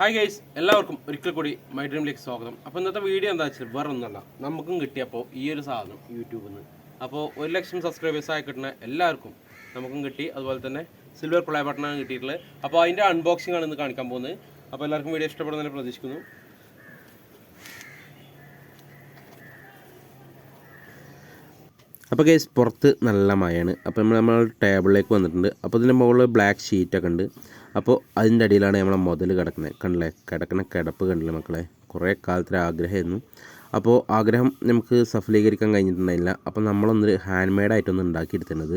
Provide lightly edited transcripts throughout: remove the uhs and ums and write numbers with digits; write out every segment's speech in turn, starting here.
Hi guys, എല്ലാവർക്കും ഒരിക്കൽ കൂടി മൈ ഡ്രീമിലേക്ക് സ്വാഗതം. അപ്പോൾ ഇന്നത്തെ വീഡിയോ എന്താ വെച്ചാൽ വേറെ ഒന്നല്ല, നമുക്കും കിട്ടിയപ്പോൾ ഈ ഒരു സാധനം യൂട്യൂബിൽ നിന്ന്. അപ്പോൾ 1,00,000 സബ്സ്ക്രൈബേഴ്സ് ആയി കിട്ടുന്ന എല്ലാവർക്കും നമുക്കും കിട്ടി. അതുപോലെ തന്നെ സിൽവർ പ്ലേ ബട്ടണാണ് കിട്ടിയിട്ടുള്ളത്. അപ്പോൾ അതിൻ്റെ അൺബോക്സിംഗ് ആണ് ഇന്ന് കാണിക്കാൻ പോകുന്നത്. അപ്പോൾ എല്ലാവർക്കും വീഡിയോ ഇഷ്ടപ്പെടുന്നതിനെ പ്രതീക്ഷിക്കുന്നു. അപ്പോൾ ഗൈസ്, പുറത്ത് നല്ല മഴയാണ്. അപ്പോൾ നമ്മൾ ടേബിളിലേക്ക് വന്നിട്ടുണ്ട്. അപ്പോൾ ഇതിൻ്റെ മുകളിൽ ബ്ലാക്ക് ഷീറ്റൊക്കെ ഉണ്ട്. അപ്പോൾ അതിൻ്റെ അടിയിലാണ് നമ്മളെ മുതൽ കിടക്കുന്നത്. കണ്ടില്ലേ, കിടക്കുന്ന കിടപ്പ് കണ്ടില്ലേ മക്കളെ? കുറേ കാലത്തൊരു ആഗ്രഹമായിരുന്നു. അപ്പോൾ ആഗ്രഹം നമുക്ക് സഫലീകരിക്കാൻ കഴിഞ്ഞിട്ടുണ്ടായില്ല. അപ്പോൾ നമ്മളൊന്ന് ഹാൻഡ് മെയ്ഡായിട്ടൊന്ന് ഉണ്ടാക്കിയെടുക്കുന്നത്.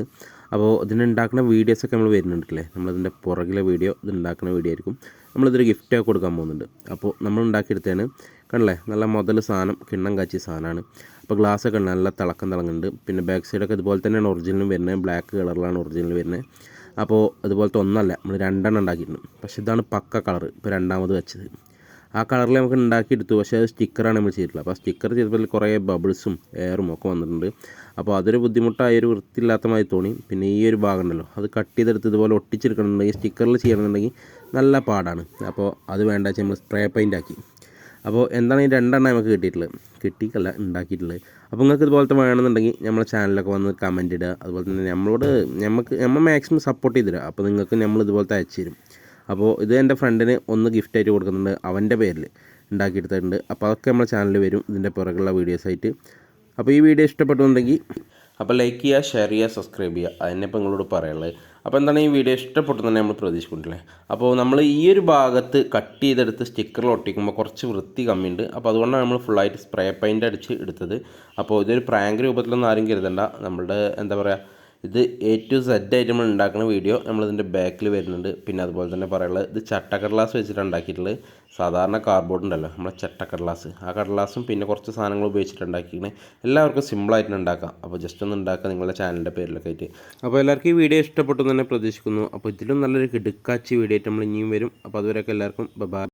അപ്പോൾ ഇതിനുണ്ടാക്കുന്ന വീഡിയോസൊക്കെ നമ്മൾ വരുന്നുണ്ടല്ലേ, നമ്മളതിൻ്റെ പുറകിലെ വീഡിയോ ഇത് ഉണ്ടാക്കുന്ന വീഡിയോ ആയിരിക്കും. നമ്മളിതൊരു ഗിഫ്റ്റൊക്കെ കൊടുക്കാൻ പോകുന്നുണ്ട്. അപ്പോൾ നമ്മൾ ഉണ്ടാക്കിയെടുത്തതാണ്. കണ്ടില്ലേ, നല്ല മുതൽ സാധനം, കിണ്ണം കാച്ചിയ സാധനമാണ്. അപ്പോൾ ഗ്ലാസ്സൊക്കെ നല്ല തിളക്കം തിളങ്ങുന്നുണ്ട്. പിന്നെ ബാക്ക് സൈഡൊക്കെ ഇതുപോലെ തന്നെയാണ് ഒറിജിനലും വരുന്നത്. ബ്ലാക്ക് കളറിലാണ് ഒറിജിനൽ വരുന്നത്. അപ്പോൾ അതുപോലത്തെ ഒന്നല്ല, നമ്മൾ രണ്ടെണ്ണം ഉണ്ടാക്കിയിട്ടുണ്ട്. പക്ഷേ ഇതാണ് പക്ക കളർ, ഇപ്പോൾ രണ്ടാമത് വെച്ചത്. ആ കളറിൽ നമുക്ക് ഉണ്ടാക്കിയെടുത്തു. പക്ഷേ അത് സ്റ്റിക്കറാണ് നമ്മൾ ചെയ്തിട്ടുള്ളത്. അപ്പോൾ ആ സ്റ്റിക്കർ ചെയ്തപ്പോൾ കുറേ ബബിൾസും എയറും ഒക്കെ വന്നിട്ടുണ്ട്. അപ്പോൾ അതൊരു ബുദ്ധിമുട്ടായ ഒരു വൃത്തിയില്ലാത്തമായി തോന്നി. പിന്നെ ഈ ഒരു ഭാഗം ഉണ്ടല്ലോ, അത് കട്ട് ചെയ്തെടുത്ത് ഇതുപോലെ ഒട്ടിച്ചെടുക്കണമെന്നുണ്ടെങ്കിൽ സ്റ്റിക്കറിൽ ചെയ്യണമെന്നുണ്ടെങ്കിൽ നല്ല പാടാണ്. അപ്പോൾ അത് വേണ്ട വെച്ചാൽ നമ്മൾ സ്പ്രേ പെയിൻ്റ് ആക്കി. അപ്പോൾ എന്താണ് ഈ രണ്ടെണ്ണം നമുക്ക് കിട്ടിയിട്ടല്ല ഉണ്ടാക്കിയിട്ടുള്ളത്. അപ്പോൾ നിങ്ങൾക്ക് ഇതുപോലത്തെ വേണമെന്നുണ്ടെങ്കിൽ നമ്മളെ ചാനലൊക്കെ വന്ന് കമൻറ്റ് ഇടുക. അതുപോലെ തന്നെ നമ്മൾ മാക്സിമം സപ്പോർട്ട് ചെയ്തിടുക. അപ്പോൾ നിങ്ങൾക്ക് നമ്മൾ ഇതുപോലത്തെ അയച്ചു തരും. അപ്പോൾ ഇത് എൻ്റെ ഫ്രണ്ടിന് ഒന്ന് ഗിഫ്റ്റായിട്ട് കൊടുക്കുന്നുണ്ട്, അവൻ്റെ പേരിൽ ഉണ്ടാക്കിയെടുത്തിട്ടുണ്ട്. അപ്പോൾ അതൊക്കെ നമ്മുടെ ചാനലിൽ വരും, ഇതിൻ്റെ പുറകുള്ള വീഡിയോസായിട്ട്. അപ്പോൾ ഈ വീഡിയോ ഇഷ്ടപ്പെട്ടുണ്ടെങ്കിൽ അപ്പോൾ ലൈക്ക് ചെയ്യുക, ഷെയർ ചെയ്യുക, സബ്സ്ക്രൈബ് ചെയ്യുക. അതിനെ ഇപ്പോൾ നിങ്ങളോട് പറയാനുള്ളത്. അപ്പോൾ എന്താണ്, ഈ വീഡിയോ ഇഷ്ടപ്പെട്ടു തന്നെ നമ്മൾ പ്രതീക്ഷിക്കുന്നില്ലേ. അപ്പോൾ നമ്മൾ ഈ ഒരു ഭാഗത്ത് കട്ട് ചെയ്തെടുത്ത് സ്റ്റിക്കറിൽ ഒട്ടിക്കുമ്പോൾ കുറച്ച് വൃത്തി കമ്മിയുണ്ട്. അപ്പോൾ അതുകൊണ്ടാണ് നമ്മൾ ഫുള്ളായിട്ട് സ്പ്രേ പെയിൻ്റ് അടിച്ച് എടുത്തത്. അപ്പോൾ ഇതൊരു പ്രാങ്ക് രൂപത്തിലൊന്നും ആരും കരുതണ്ട. നമ്മളുടെ എന്താ പറയുക, ഇത് A to Z ആയിട്ട് നമ്മൾ ഉണ്ടാക്കുന്ന വീഡിയോ നമ്മളിതിൻ്റെ ബാക്കിൽ വരുന്നുണ്ട്. പിന്നെ അതുപോലെ തന്നെ പറയുള്ളത്, ഇത് ചട്ടക്കടലാസ് വെച്ചിട്ടാണ് ഉണ്ടാക്കിയിട്ടുള്ളത്. സാധാരണ കാർഡ്ബോർഡ് ഉണ്ടല്ലോ, നമ്മളെ ചട്ടക്കടലാസ്, ആ കടലാസും പിന്നെ കുറച്ച് സാധനങ്ങൾ ഉപയോഗിച്ചിട്ട് ഉണ്ടാക്കിയിരിക്കുന്നത്. എല്ലാവർക്കും സിമ്പിളായിട്ട് ഉണ്ടാക്കാം. അപ്പോൾ ജസ്റ്റ് ഒന്ന് ഉണ്ടാക്കുക നിങ്ങളുടെ ചാനലിൻ്റെ പേരിലൊക്കെ ആയിട്ട്. അപ്പോൾ എല്ലാവർക്കും ഈ വീഡിയോ ഇഷ്ടപ്പെട്ടു തന്നെ പ്രതീക്ഷിക്കുന്നു. അപ്പോൾ ഇതിലും നല്ലൊരു കിടുക്കാച്ചി വീഡിയോ ആയിട്ട് നമ്മൾ ഇനിയും വരും. അപ്പോൾ അതുവരെയൊക്കെ എല്ലാവർക്കും ബൈ.